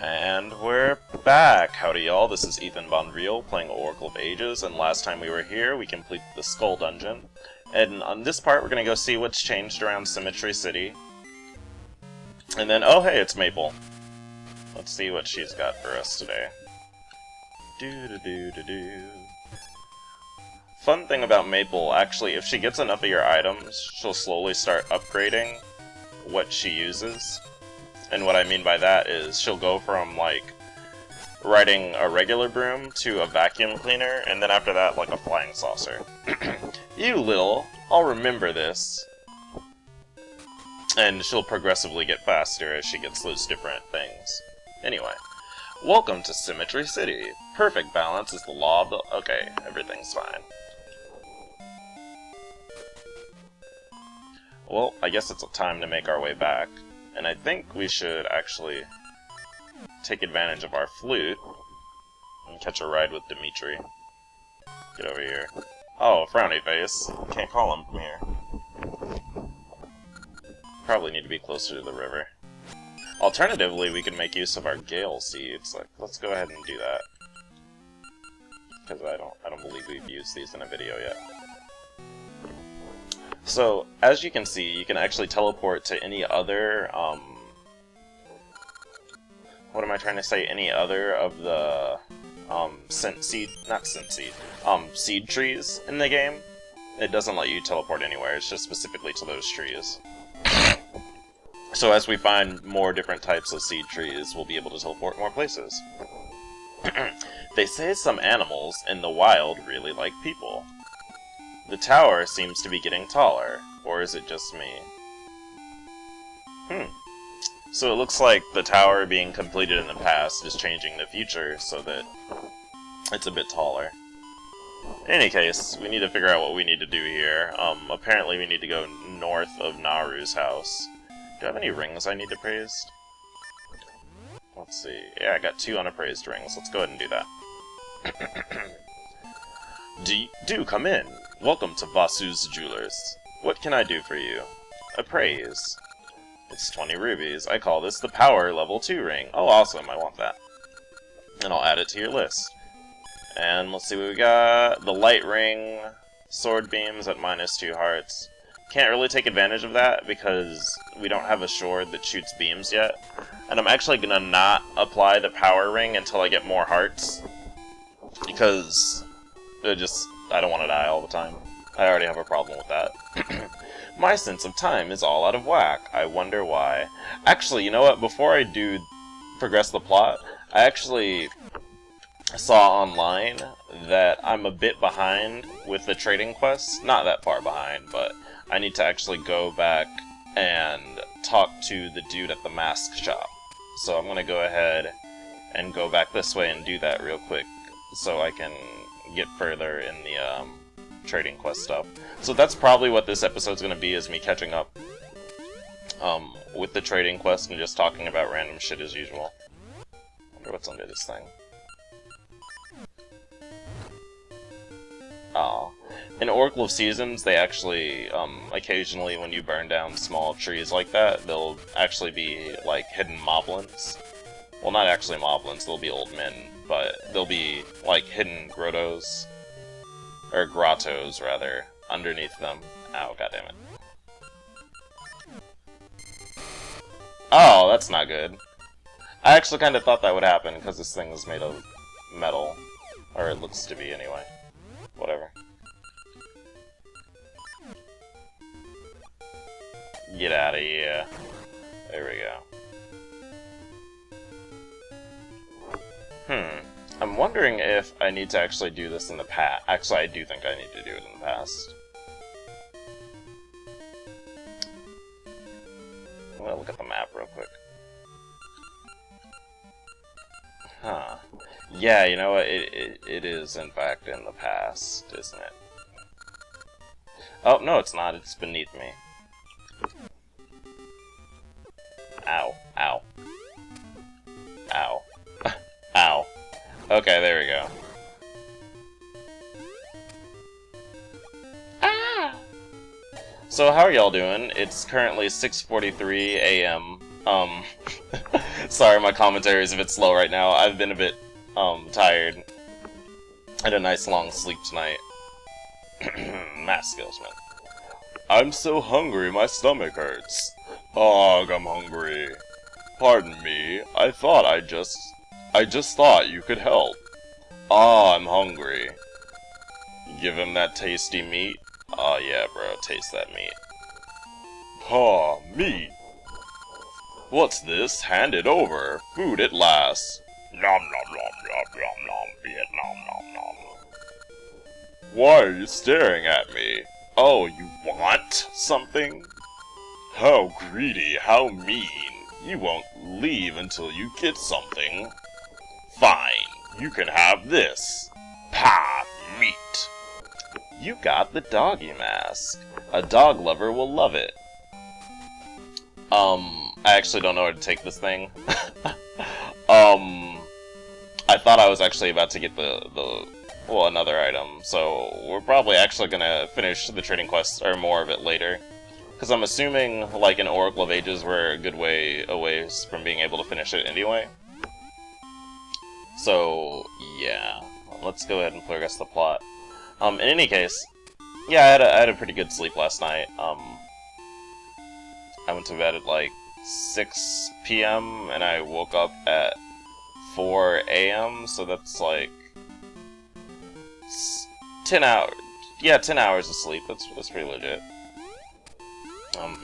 And we're back! Howdy y'all, this is Ethan Bondreal playing Oracle of Ages, and last time we were here we completed the Skull Dungeon. And on this part we're gonna go see what's changed around Symmetry City. And then, oh hey, it's Maple. Let's see what she's got for us today. Do-do-do-do-do. Fun thing about Maple, actually, if she gets enough of your items, she'll slowly start upgrading what she uses. And what I mean by that is she'll go from, like, riding a regular broom to a vacuum cleaner, and then after that, like a flying saucer. You little, I'll remember this. And she'll progressively get faster as she gets those different things. Anyway, welcome to Symmetry City. Perfect balance is the law of the... Okay, everything's fine. Well, I guess it's time to make our way back. And I think we should actually take advantage of our flute and catch a ride with Dimitri. Get over here. Oh, frowny face. Can't call him from here. Probably need to be closer to the river. Alternatively, we could make use of our Gale seeds. Like, let's go ahead and do that. Because I don't believe we've used these in a video yet. So, as you can see, you can actually teleport to any other, what am I trying to say? Any other of the, seed trees in the game. It doesn't let you teleport anywhere, it's just specifically to those trees. So as we find more different types of seed trees, we'll be able to teleport more places. They say some animals in the wild really like people. The tower seems to be getting taller, or is it just me? So it looks like the tower being completed in the past is changing the future so that it's a bit taller. In any case, we need to figure out what we need to do here. Apparently we need to go north of Naru's house. Do I have any rings I need to praise? Let's see. Yeah, I got 2 unappraised rings. Let's go ahead and do that. Do come in. Welcome to Basu's Jewelers. What can I do for you? Appraise. It's 20 rubies. I call this the Power Level 2 ring. Oh, awesome. I want that. And I'll add it to your list. And let's see what we got. The light ring. Sword beams at -2 hearts. Can't really take advantage of that because we don't have a sword that shoots beams yet. And I'm actually gonna not apply the power ring until I get more hearts. Because I don't want to die all the time. I already have a problem with that. My sense of time is all out of whack. I wonder why. Actually, you know what? Before I do progress the plot, I actually saw online that I'm a bit behind with the trading quests. Not that far behind, but I need to actually go back and talk to the dude at the mask shop. So I'm going to go ahead and go back this way and do that real quick so I can get further in the trading quest stuff. So that's probably what this episode's going to be, is me catching up with the trading quest and just talking about random shit as usual. Wonder what's under this thing. Oh. In Oracle of Seasons, they actually, occasionally when you burn down small trees like that, there'll actually be, like, hidden moblins. Well, not actually moblins, they'll be old men, but they'll be, like, hidden grottos, or grottos, rather, underneath them. Ow, goddammit. Oh, that's not good. I actually kind of thought that would happen, because this thing is made of metal. Or it looks to be, anyway. Whatever. Get out of here. There we go. I'm wondering if I need to actually do this in the past. Actually, I do think I need to do it in the past. I'm gonna look at the map real quick. Huh. Yeah, you know what? It is, in fact, in the past, isn't it? Oh, no, it's not. It's beneath me. Ow. Ow. Ow. Ow. Okay, there we go. Ah! So how are y'all doing? It's currently 6:43 a.m. Sorry, my commentary is a bit slow right now. I've been a bit, tired. I had a nice long sleep tonight. Mask salesman. I'm so hungry, my stomach hurts. Ugh, I'm hungry. Pardon me, I just thought you could help. Ah, I'm hungry. Give him that tasty meat. Oh yeah, bro, taste that meat. Ha, meat. What's this? Hand it over. Food at last. Nom nom nom nom nom nom. Vietnam nom nom. Why are you staring at me? Oh, you want something? How greedy, how mean. You won't leave until you get something. Fine, you can have this. Pa, meat. You got the Doggy Mask. A dog lover will love it. I actually don't know where to take this thing. I thought I was actually about to get well, another item, so we're probably actually gonna finish the trading quest, or more of it later. Because I'm assuming, like, an Oracle of Ages, we're a good way away from being able to finish it anyway. So, yeah. Let's go ahead and progress the plot. In any case, yeah, I had a pretty good sleep last night. I went to bed at, like, 6 p.m., and I woke up at 4 a.m., so that's, like, 10 hours. Yeah, 10 hours of sleep. That's pretty legit.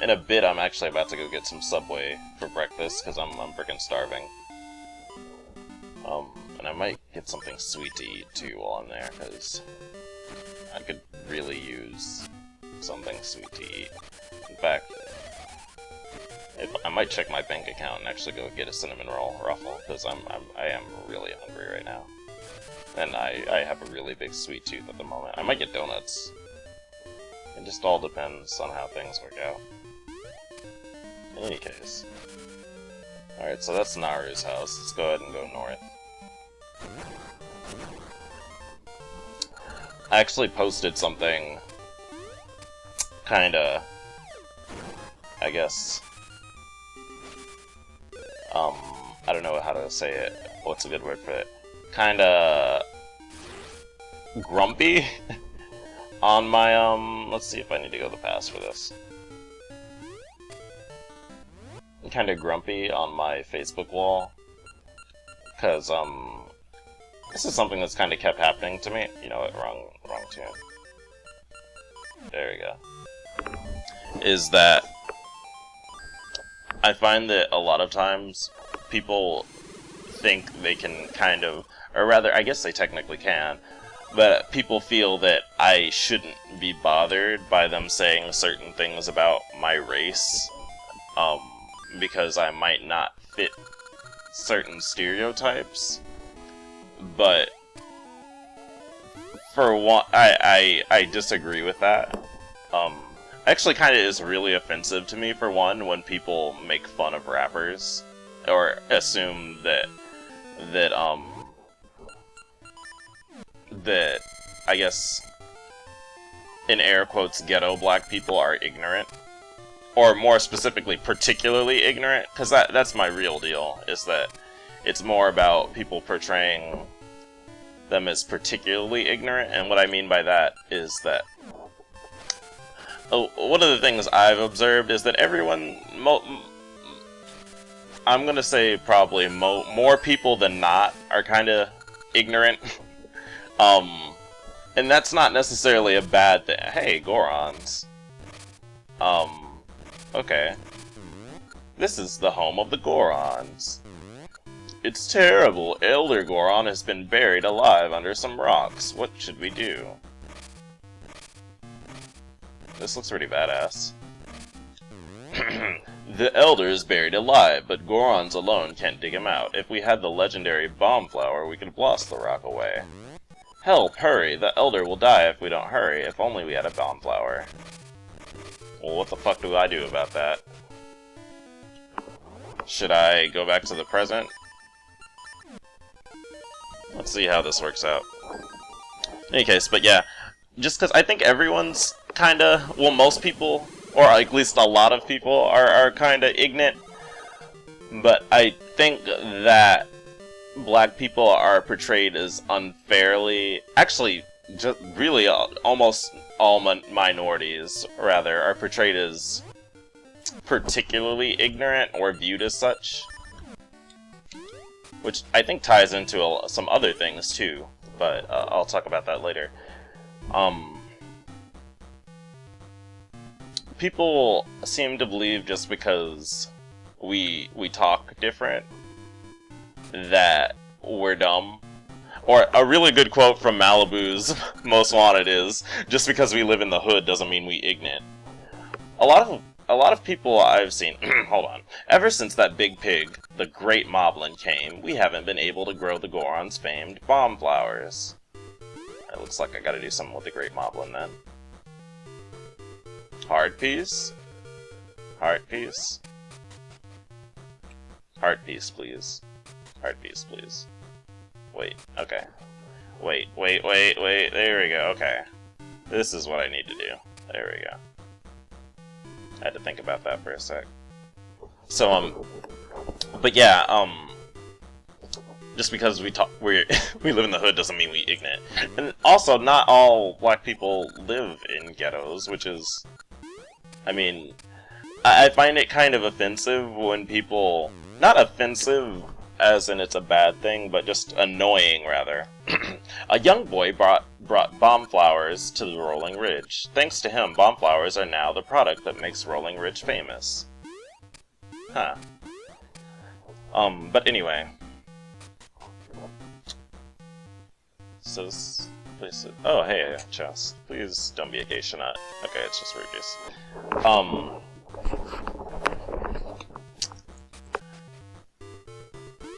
In a bit, I'm actually about to go get some Subway for breakfast, because I'm freaking starving. And I might get something sweet to eat, too, while I'm there, because I could really use something sweet to eat. In fact, I might check my bank account and actually go get a cinnamon roll ruffle, because I am really hungry right now. And I have a really big sweet tooth at the moment. I might get donuts. It just all depends on how things work out. In any case. Alright, so that's Aries House. Let's go ahead and go north. I actually posted something kinda, I guess, I don't know how to say it. What's a good word for it? Kinda grumpy on my, let's see if I need to go the pass for this. I'm kinda grumpy on my Facebook wall, because, this is something that's kinda kept happening to me. You know what, wrong tune. There we go. Is that I find that a lot of times people think they can kind of, or rather, I guess they technically can, but people feel that I shouldn't be bothered by them saying certain things about my race, because I might not fit certain stereotypes. But for one, I disagree with that. Actually, kind of is really offensive to me, for one, when people make fun of rappers, or assume that I guess, in air quotes, ghetto black people are ignorant, or more specifically, particularly ignorant, because that's my real deal, is that it's more about people portraying them as particularly ignorant, and what I mean by that is that one of the things I've observed is that everyone, I'm gonna say probably more people than not are kind of ignorant, and that's not necessarily a bad thing. Hey, Gorons. Okay. This is the home of the Gorons. It's terrible. Elder Goron has been buried alive under some rocks. What should we do? This looks pretty badass. The Elder is buried alive, but Gorons alone can't dig him out. If we had the legendary bomb flower, we could blast the rock away. Help! Hurry! The Elder will die if we don't hurry. If only we had a bomb flower. Well, what the fuck do I do about that? Should I go back to the present? Let's see how this works out. In any case, but yeah, just because I think everyone's kinda, well, most people, or at least a lot of people, are kinda ignorant, but I think that black people are portrayed as unfairly... Actually, just really almost all minorities, rather, are portrayed as particularly ignorant or viewed as such. Which I think ties into some other things, too. But I'll talk about that later. People seem to believe just because we talk different that we're dumb. Or a really good quote from Malibu's Most Wanted is, just because we live in the hood doesn't mean we ignorant. A lot of people I've seen, hold on, ever since that big pig, the Great Moblin, came, we haven't been able to grow the Goron's famed bomb flowers. It looks like I gotta do something with the Great Moblin then. Heart piece? Heart piece? Heart piece, please. Heart piece, please. Wait, okay. Wait, there we go, okay. This is what I need to do. There we go. I had to think about that for a sec. So, but yeah, just because we live in the hood doesn't mean we ignorant. And also, not all black people live in ghettos, which is, I mean, I find it kind of offensive when people, not offensive as in it's a bad thing, but just annoying, rather. A young boy brought bomb flowers to the Rolling Ridge. Thanks to him, bomb flowers are now the product that makes Rolling Ridge famous. Huh. But anyway. So, please, oh, hey, chest. Please don't be a geisha nut. Okay, it's just rubies.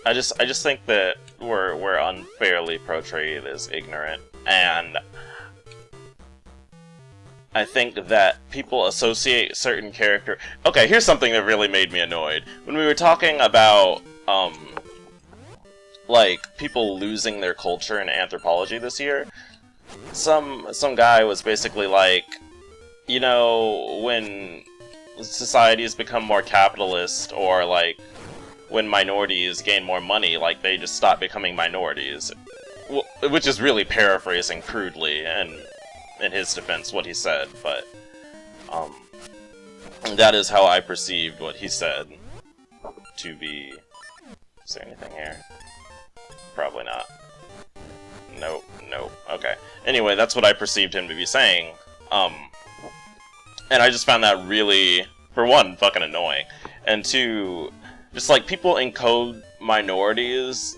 I just think that we're unfairly portrayed as ignorant, and I think that people associate certain character... Okay, here's something that really made me annoyed. When we were talking about, like, people losing their culture in anthropology this year, some guy was basically like, you know, when societies become more capitalist, or, like, when minorities gain more money, like, they just stop becoming minorities. Which is really paraphrasing crudely, and in his defense, what he said, but, that is how I perceived what he said to be... Is there anything here? Probably not. Nope. Okay. Anyway, that's what I perceived him to be saying, and I just found that really, for one, fucking annoying, and two... Just like, people encode minorities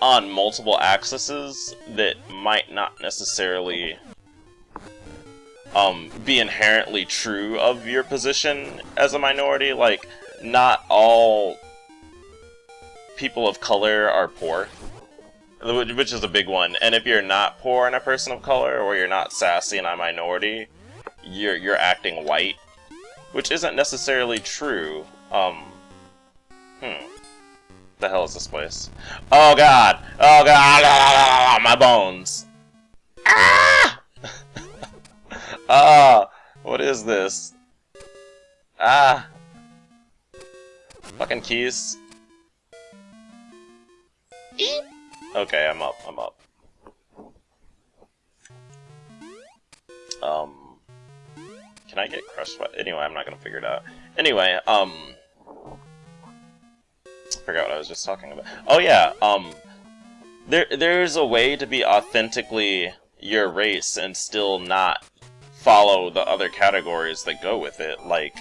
on multiple axes that might not necessarily be inherently true of your position as a minority. Like, not all people of color are poor, which is a big one. And if you're not poor and a person of color, or you're not sassy and a minority, you're acting white, which isn't necessarily true. The hell is this place? Oh god! Oh god! My bones! Ah! What is this? Ah! Fucking keys. Okay, I'm up. Can I get crushed by... Anyway, I'm not gonna figure it out. Anyway, I forgot what I was just talking about. Oh yeah, there's a way to be authentically your race and still not follow the other categories that go with it. Like,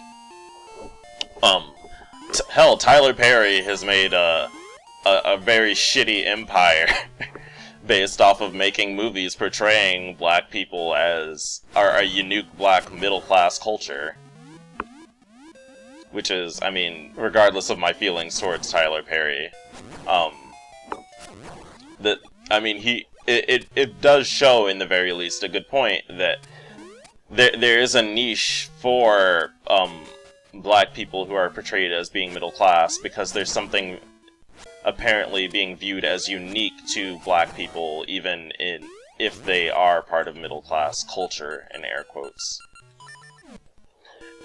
hell, Tyler Perry has made a very shitty empire based off of making movies portraying black people as a unique black middle-class culture. Which is, I mean, regardless of my feelings towards Tyler Perry, it does show, in the very least, a good point that there is a niche for black people who are portrayed as being middle class, because there's something apparently being viewed as unique to black people, even if they are part of middle class culture, in air quotes.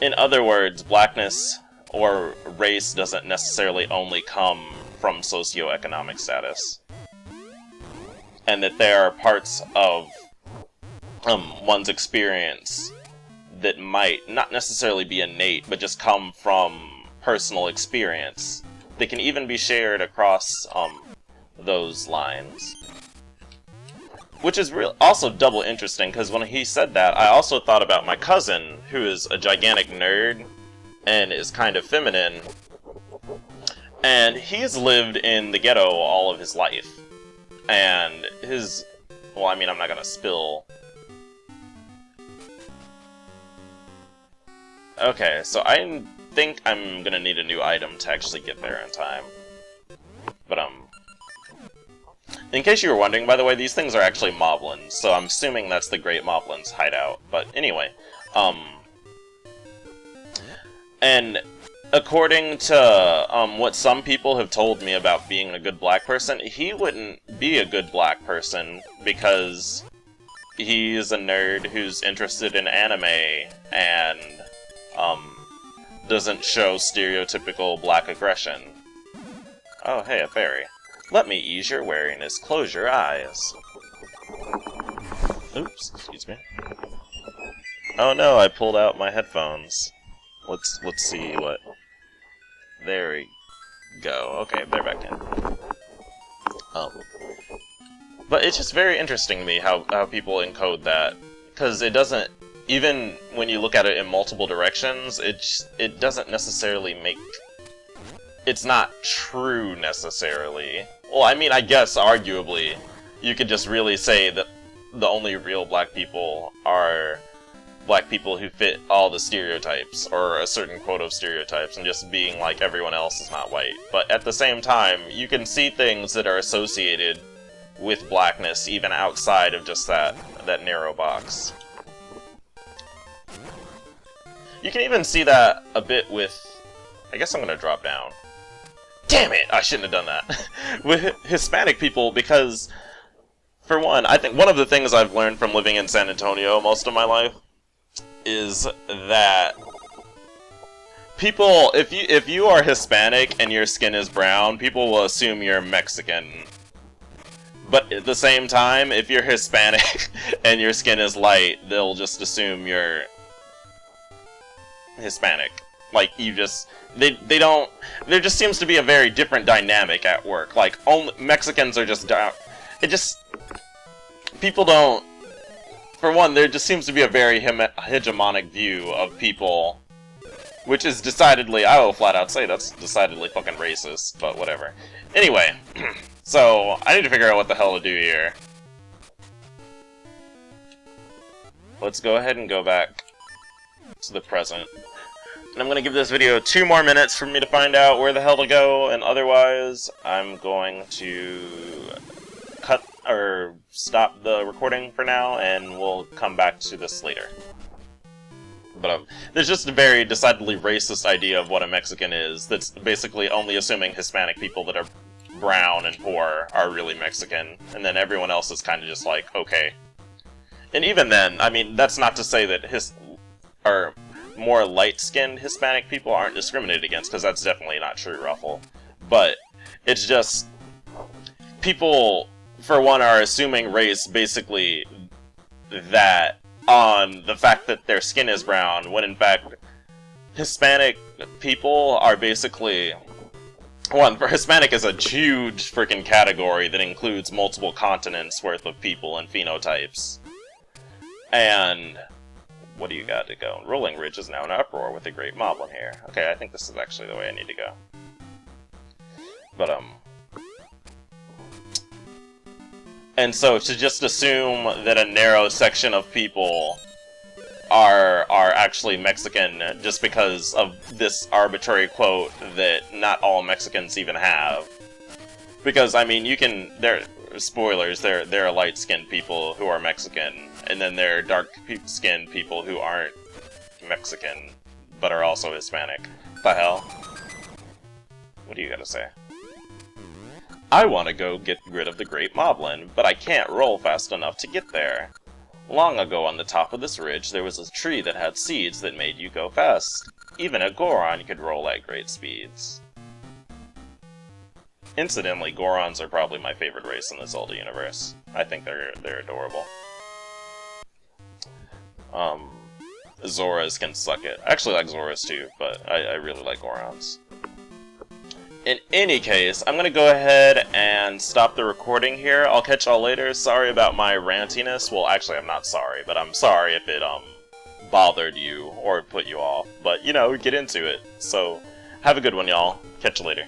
In other words, blackness or race doesn't necessarily only come from socioeconomic status. And that there are parts of one's experience that might not necessarily be innate, but just come from personal experience that can even be shared across those lines. Which is also double interesting, because when he said that, I also thought about my cousin, who is a gigantic nerd and is kind of feminine, and he's lived in the ghetto all of his life. And his... well, I mean, I'm not gonna spill... Okay, so I think I'm gonna need a new item to actually get there in time. But, in case you were wondering, by the way, these things are actually moblins, so I'm assuming that's the Great Moblin's hideout. But anyway, and according to what some people have told me about being a good black person, he wouldn't be a good black person because he's a nerd who's interested in anime and doesn't show stereotypical black aggression. Oh, hey, a fairy. Let me ease your wariness. Close your eyes. Oops, excuse me. Oh no, I pulled out my headphones. Let's see what... There we go. Okay, they're back in. But it's just very interesting to me how people encode that. Because it doesn't... Even when you look at it in multiple directions, it doesn't necessarily make... It's not true, necessarily. Well, I mean, I guess, arguably, you could just really say that the only real black people are black people who fit all the stereotypes, or a certain quota of stereotypes, and just being like everyone else is not white. But at the same time, you can see things that are associated with blackness, even outside of just that narrow box. You can even see that a bit with... I guess I'm gonna drop down. Damn it! I shouldn't have done that. With Hispanic people, because, for one, I think one of the things I've learned from living in San Antonio most of my life is that people, if you are Hispanic and your skin is brown, people will assume you're Mexican. But at the same time, if you're Hispanic and your skin is light, they'll just assume you're Hispanic. Like, you just... They don't... There just seems to be a very different dynamic at work. Like, only Mexicans are just down... It just... People don't... For one, there just seems to be a very hegemonic view of people, which is decidedly... I will flat out say that's decidedly fucking racist, but whatever. Anyway, so, I need to figure out what the hell to do here. Let's go ahead and go back to the present. And I'm going to give this video 2 more minutes for me to find out where the hell to go, and otherwise I'm going to cut or stop the recording for now, and we'll come back to this later. But there's just a very decidedly racist idea of what a Mexican is, that's basically only assuming Hispanic people that are brown and poor are really Mexican, and then everyone else is kind of just like, okay. And even then, I mean, that's not to say that more light-skinned Hispanic people aren't discriminated against, because that's definitely not true, Ruffle. But it's just... People, for one, are assuming race basically that on the fact that their skin is brown, when in fact Hispanic people are basically... One, for Hispanic is a huge freaking category that includes multiple continents worth of people and phenotypes. And... What do you got to go? Rolling Ridge is now in uproar with a great moblin here. Okay, I think this is actually the way I need to go. But, and so to just assume that a narrow section of people are actually Mexican just because of this arbitrary quote that not all Mexicans even have. Because, I mean, you can... Spoilers, there are light-skinned people who are Mexican, and then there are dark-skinned people who aren't Mexican, but are also Hispanic. What the hell? What do you gotta say? I want to go get rid of the Great Moblin, but I can't roll fast enough to get there. Long ago on the top of this ridge there was a tree that had seeds that made you go fast. Even a Goron could roll at great speeds. Incidentally, Gorons are probably my favorite race in the Zelda universe. I think they're adorable. Zoras can suck it. I actually like Zoras too, but I really like Gorons. In any case, I'm gonna go ahead and stop the recording here. I'll catch y'all later. Sorry about my rantiness. Well, actually, I'm not sorry, but I'm sorry if it, bothered you or put you off. But, you know, get into it. So, have a good one, y'all. Catch you later.